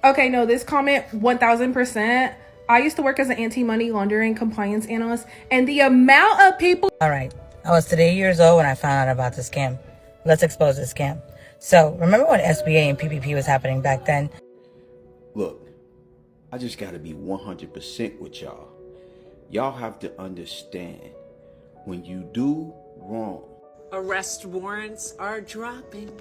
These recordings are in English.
Okay, no, this comment 1000%. I used to work as an anti-money laundering compliance analyst, and the amount of people. All right, I was today years old when I found out about this scam. Let's expose this scam. So, remember when SBA and PPP was happening back then? Look, I just gotta be 100% with y'all. Y'all have to understand, when you do wrong, arrest warrants are dropping,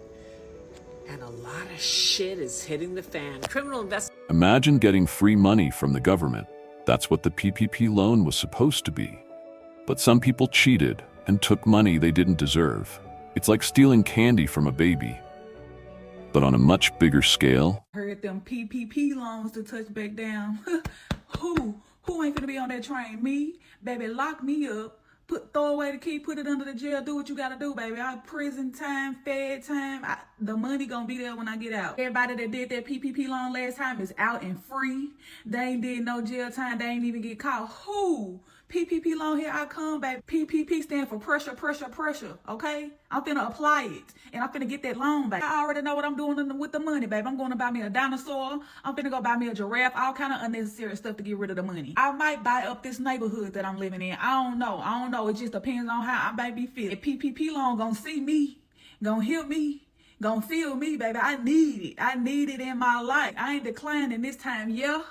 and a lot of shit is hitting the fan. Criminal investigation. Imagine getting free money from the government. That's what the PPP loan was supposed to be. But some people cheated and took money they didn't deserve. It's like stealing candy from a baby, but on a much bigger scale. Heard them PPP loans to touch back down. Who ain't gonna be on that train? Me? Baby, lock me up. Throw away the key, put it under the jail, do what you gotta do, baby. Prison time, fed time, the money gonna be there when I get out. Everybody that did that PPP loan last time is out and free. They ain't did no jail time, they ain't even get caught. Who? PPP loan, here I come, baby. PPP stand for pressure, pressure, pressure, okay? I'm finna apply it, and I'm finna get that loan, baby. I already know what I'm doing with the money, baby. I'm gonna buy me a dinosaur. I'm finna go buy me a giraffe, all kind of unnecessary stuff to get rid of the money. I might buy up this neighborhood that I'm living in. I don't know. It just depends on how I might be feeling. The PPP loan gonna see me, gonna hear me, gonna feel me, baby. I need it in my life. I ain't declining this time, yeah?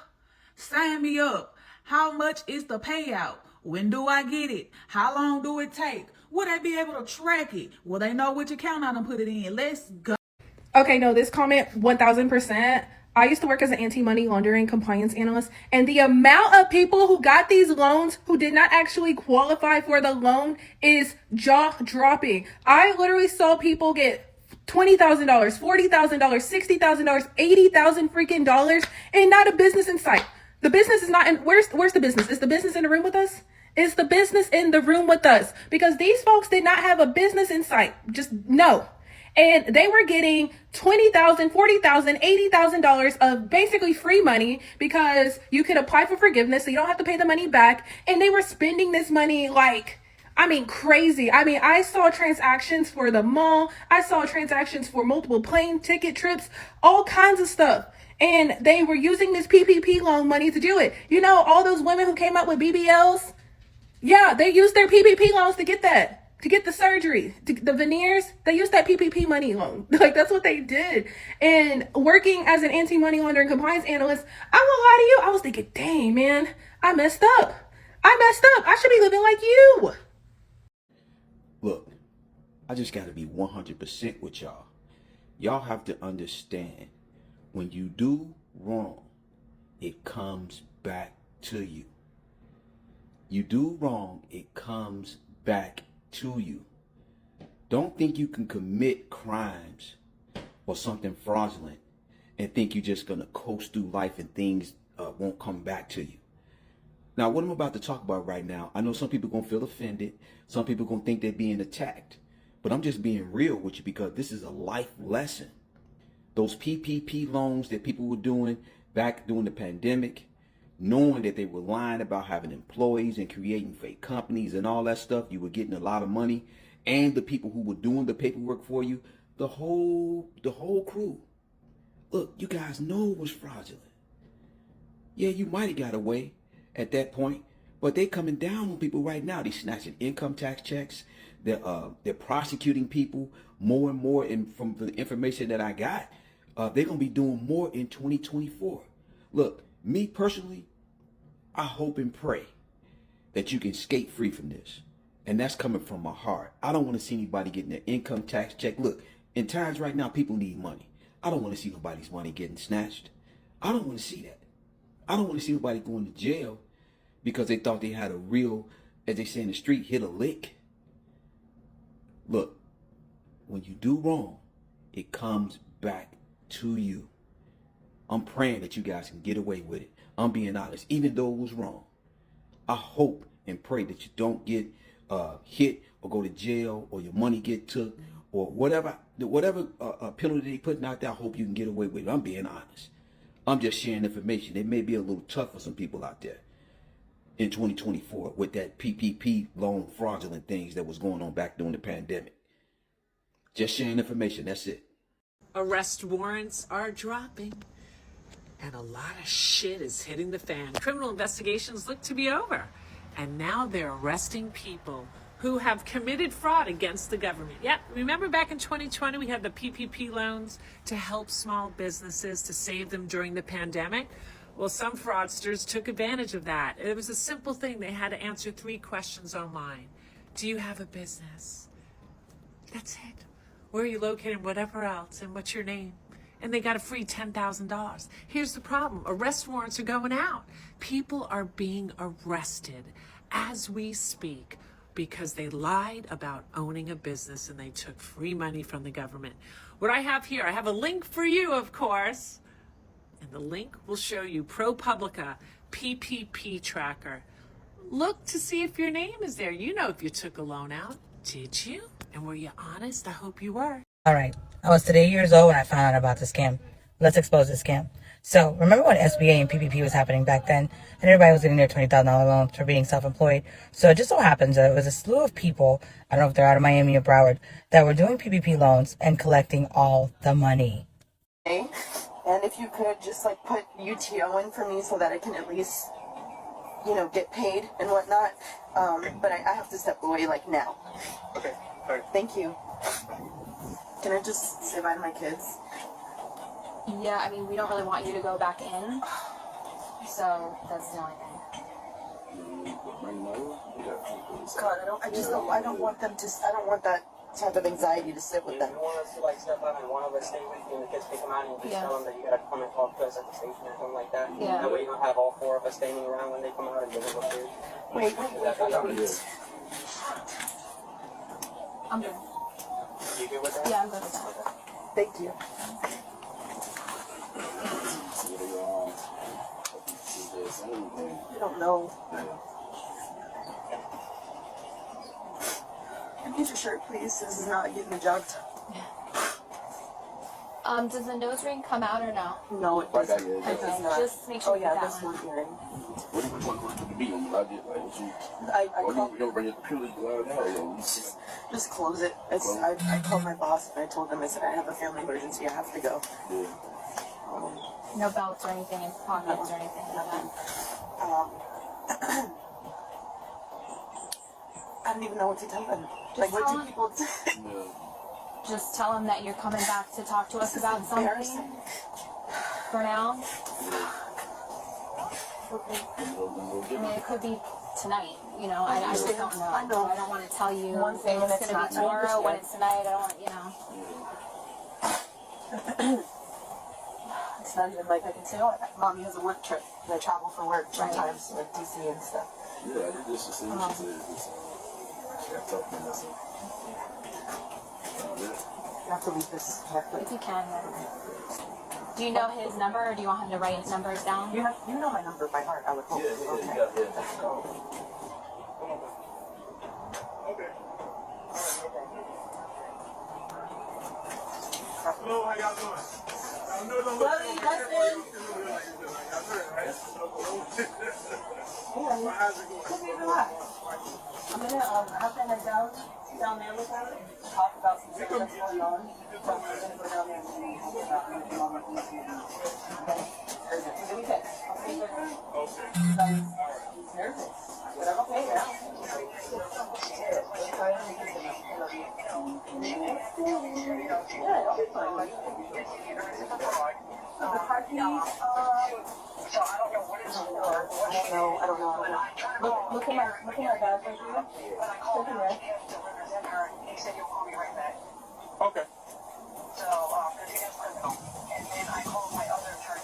Sign me up. How much is the payout? When do I get it? How long do it take? Will they be able to track it? Will they know which account I done put it in? Let's go. Okay, no, this comment 1000%. I used to work as an anti-money laundering compliance analyst, and the amount of people who got these loans who did not actually qualify for the loan is jaw-dropping. I literally saw people get $20,000, $40,000, $60,000, $80,000 freaking dollars, and not a business in sight. The business is not in. Where's the business? Is the business in the room with us? Is the business in the room with us? Because these folks did not have a business in sight. Just no. And they were getting $20,000, $40,000, $80,000 of basically free money because you could apply for forgiveness so you don't have to pay the money back. And they were spending this money like, crazy. I saw transactions for the mall. I saw transactions for multiple plane ticket trips, all kinds of stuff. And they were using this PPP loan money to do it. You know, all those women who came up with BBLs, yeah, they used their PPP loans to get that, to get the surgery, the veneers. They used that PPP money loan. Like, that's what they did. And working as an anti-money laundering compliance analyst, I won't lie to you, I was thinking, dang, man, I messed up. I should be living like you. look, I just gotta be 100% with y'all. Y'all have to understand, when you do wrong, it comes back to you. You do wrong, it comes back to you. Don't think you can commit crimes or something fraudulent and think you're just gonna coast through life and things won't come back to you. Now, what I'm about to talk about right now, I know some people gonna feel offended. Some people gonna think they're being attacked. But I'm just being real with you because this is a life lesson. Those PPP loans that people were doing back during the pandemic, knowing that they were lying about having employees and creating fake companies and all that stuff, you were getting a lot of money, and the people who were doing the paperwork for you, the whole crew. Look, you guys know it was fraudulent. Yeah, you might have got away at that point, but they coming down on people right now. They snatching income tax checks. They're prosecuting people more and more. And from the information that I got, they're gonna be doing more in 2024. Look, me personally, I hope and pray that you can skate free from this, and that's coming from my heart. I don't want to see anybody getting their income tax check. Look, in times right now, people need money. I don't want to see nobody's money getting snatched. I don't want to see that. I don't want to see nobody going to jail because they thought they had a real, as they say in the street, hit a lick. Look, when you do wrong, it comes back to you. I'm praying that you guys can get away with it. I'm being honest, even though it was wrong. I hope and pray that you don't get hit or go to jail or your money get took or whatever penalty they putting out there. I hope you can get away with it. I'm being honest. I'm just sharing information. It may be a little tough for some people out there in 2024 with that PPP loan fraudulent things that was going on back during the pandemic. Just sharing information. That's it. Arrest warrants are dropping, and a lot of shit is hitting the fan. Criminal investigations look to be over, and now they're arresting people who have committed fraud against the government. Yeah, remember back in 2020, we had the PPP loans to help small businesses, to save them during the pandemic? Well, some fraudsters took advantage of that. It was a simple thing. They had to answer 3 questions online. Do you have a business? That's it. Where are you located? Whatever else. And what's your name? And they got a free $10,000. Here's the problem. Arrest warrants are going out. People are being arrested as we speak because they lied about owning a business and they took free money from the government. What I have here, I have a link for you, of course. And the link will show you ProPublica PPP tracker. Look to see if your name is there. You know if you took a loan out. Did you? And were you honest? I hope you were. All right. I was today years old when I found out about the scam. Let's expose the scam. So, remember when SBA and PPP was happening back then, and everybody was getting their $20,000 loans for being self-employed? So it just so happens that it was a slew of people, I don't know if they're out of Miami or Broward, that were doing PPP loans and collecting all the money. And if you could just like put UTO in for me so that I can at least, you know, get paid and whatnot. But I have to step away like now. Okay. All right. Thank you. Can I just say bye to my kids? Yeah, I mean, we don't really want you to go back in, so that's the only thing. God, I don't want them to, I don't want that type of anxiety to sit with them. You want us to like step out and one of us stay with you and the kids can come out and just tell them that you gotta come and talk to us at the station or something like that? Yeah. That way you don't have all 4 of us standing around when they come out and give them a food. Wait. I'm good. You good with that? Yeah, I'm good with that. Thank you. I don't know. Get your shirt, please. This is not getting me jugged. Does the nose ring come out or no? No, it doesn't. Okay, It does not. just make sure Oh you yeah, get this that one. one earring. What do you mean? I did like what you. I Oh, called, you don't bring your computer to the just close it. I called my boss and I told them, I said, I have a family emergency. I have to go. Yeah. No belts or anything in pockets or anything like that. I don't even know what to tell them. Just What tell do them- people do? Just tell them that you're coming back to talk to us This is about something embarrassing. for now. I mean, it could be tonight, you know, I just don't know. I know. I don't want to tell you One thing when and it's it's going to be not. I tomorrow, when understand. it's tonight, I don't want, you know. It's not even like I can say, oh, Mommy has a work trip. And I travel for work sometimes, like DC and stuff. Yeah, I did this. She said, I talked to myself. You have to leave this carefully. If you can. Do you know his number, or do you want him to write his numbers down? You know my number by heart, I would hope. Okay. Hello, how y'all doing? I'm gonna have them down there with her, talk about some stuff that's going on. So I'm gonna go down there and see about give me text. I'll see you later. He's nervous, but I'm okay now. Yeah, I'll be fine. The car keys, I don't know. Look at my bag right here. Look in there. He said you'll call me right back. Okay. So, and then I called my other attorney.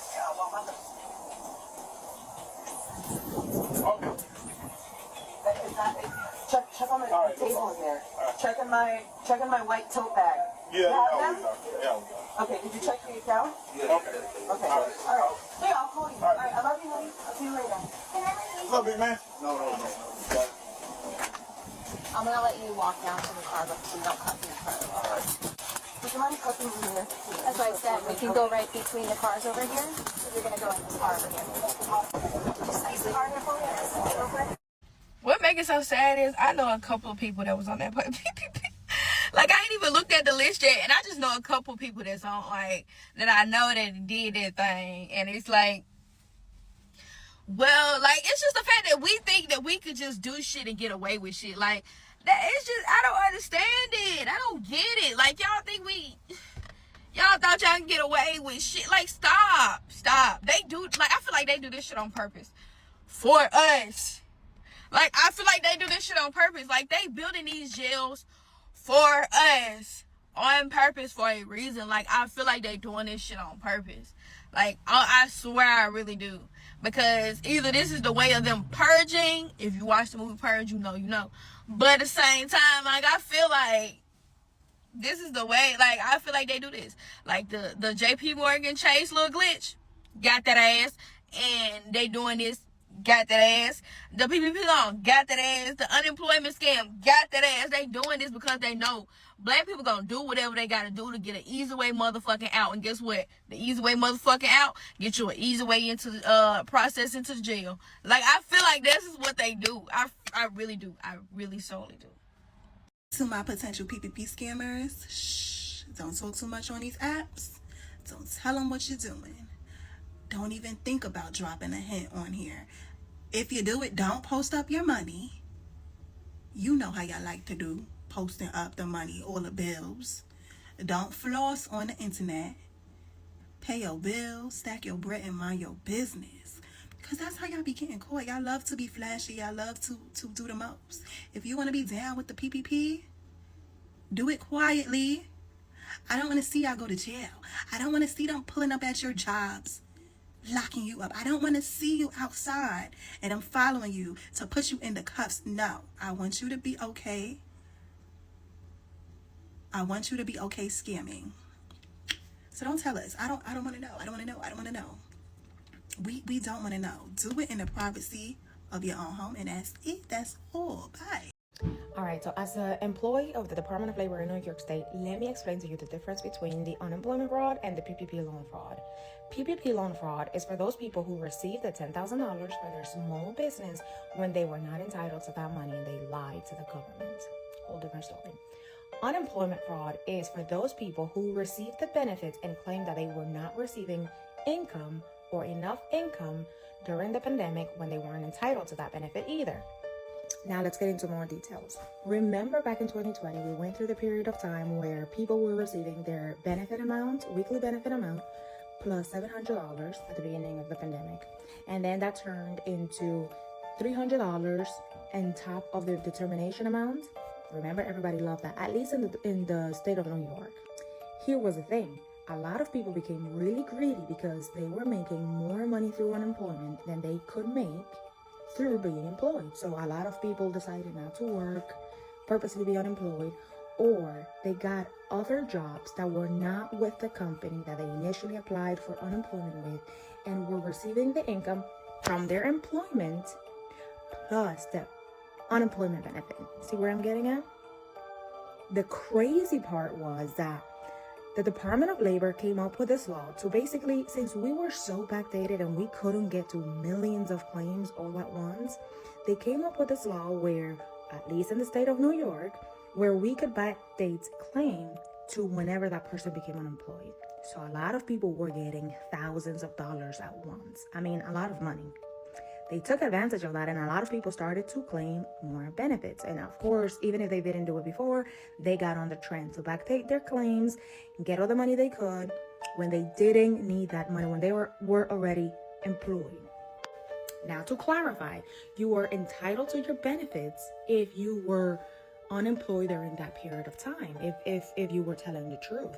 Okay. Check on the table in there. Check in my white tote bag. Yeah. Okay, did you check the account? Okay. Okay. Alright. Yeah, I'll call you. Alright, I love you, honey. I'll see you later. Love you, man. No. I'm going to let you walk down to the car, but you don't cut through the car. Would you mind cooking in here? That's why I said we can go right between the cars over here. So you're going to go in this car over here. Just ice the car here for me. What makes it so sad is I know a couple of people that was on that PPP Like, I ain't even looked at the list yet, and I just know a couple people that's on, like, that I know that did that thing, and it's like, well, like, it's just the fact that we think that we could just do shit and get away with shit. Like, that it's just, I don't understand it. I don't get it. Like, y'all think y'all thought y'all can get away with shit. Like, stop. They do, like, I feel like they do this shit on purpose for us. Like, I feel like they do this shit on purpose. Like, they building these jails for us on purpose for a reason. Like, I feel like they doing this shit on purpose. Like, I swear I really do. Because either this is the way of them purging. If you watch the movie Purge, you know. But at the same time, like, I feel like this is the way. Like, I feel like they do this. Like, the JP Morgan Chase little glitch, got that ass. And they doing this, got that ass. The PPP loan, got that ass. The unemployment scam, got that ass. They doing this because they know black people gonna do whatever they gotta do to get an easy way motherfucking out. And guess what? The easy way motherfucking out get you an easy way into the process into the jail. Like, I feel like this is what they do. I really do. I really solely do. To my potential PPP scammers, shh, don't talk too much on these apps. Don't tell them what you're doing. Don't even think about dropping a hint on here. If you do it, don't post up your money. You know how y'all like to do, posting up the money or the bills. Don't floss on the internet. Pay your bills, stack your bread, and mind your business. Because that's how y'all be getting caught. Y'all love to be flashy. Y'all love to do the most. If you want to be down with the PPP, do it quietly. I don't want to see y'all go to jail. I don't want to see them pulling up at your jobs, locking you up. I don't want to see you outside and I'm following you to put you in the cuffs. No, I want you to be okay. I want you to be okay scamming. So don't tell us. I don't want to know. I don't want to know. I don't want to know. We don't want to know. Do it in the privacy of your own home, and that's it. That's all. Bye. All right, so as an employee of the Department of Labor in New York State, let me explain to you the difference between the unemployment fraud and the PPP loan fraud. PPP loan fraud is for those people who received the $10,000 for their small business when they were not entitled to that money and they lied to the government. Whole different story. Unemployment fraud is for those people who received the benefits and claimed that they were not receiving income or enough income during the pandemic when they weren't entitled to that benefit either. Now let's get into more details. Remember back in 2020, we went through the period of time where people were receiving their benefit amount, weekly benefit amount, plus $700 at the beginning of the pandemic. And then that turned into $300 on top of their determination amount. Remember, everybody loved that, at least in the state of New York. Here was the thing. A lot of people became really greedy because they were making more money through unemployment than they could make through being employed. So a lot of people decided not to work, purposely be unemployed, or they got other jobs that were not with the company that they initially applied for unemployment with and were receiving the income from their employment plus the unemployment benefit. See where I'm getting at? The crazy part was that the Department of Labor came up with this law to basically, since we were so backdated and we couldn't get to millions of claims all at once, they came up with this law where, at least in the state of New York, where we could backdate claim to whenever that person became unemployed. So a lot of people were getting thousands of dollars at once. I mean, a lot of money. They took advantage of that, and a lot of people started to claim more benefits. And of course, even if they didn't do it before, they got on the trend to backdate their claims and get all the money they could when they didn't need that money, when they were already employed. Now, to clarify, you were entitled to your benefits if you were unemployed during that period of time, if you were telling the truth.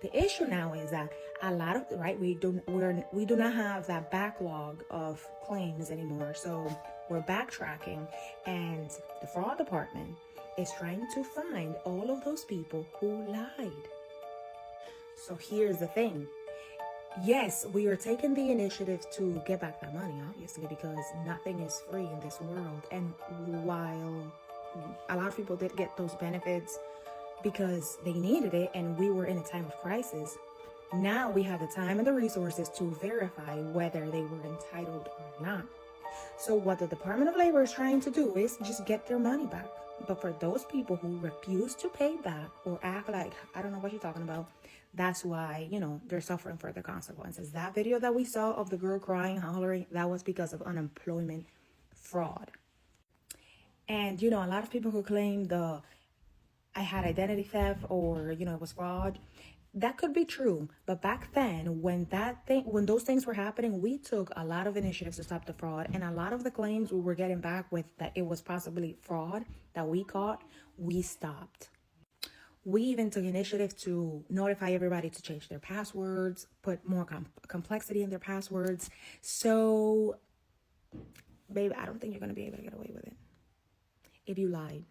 The issue now is that a lot of, right, we do not have that backlog of claims anymore. So we're backtracking, and the fraud department is trying to find all of those people who lied. So here's the thing. Yes, we are taking the initiative to get back that money, obviously, because nothing is free in this world. And while a lot of people did get those benefits because they needed it and we were in a time of crisis, now we have the time and the resources to verify whether they were entitled or not. So what the Department of Labor is trying to do is just get their money back. But for those people who refuse to pay back or act like, I don't know what you're talking about, that's why, you know, they're suffering further consequences. That video that we saw of the girl crying, hollering, that was because of unemployment fraud. And, you know, a lot of people who claim I had identity theft or, you know, it was fraud. That could be true. But back then, when those things were happening, we took a lot of initiatives to stop the fraud. And a lot of the claims we were getting back with that it was possibly fraud that we caught, we stopped. We even took initiative to notify everybody to change their passwords, put more complexity in their passwords. So, babe, I don't think you're going to be able to get away with it if you lied.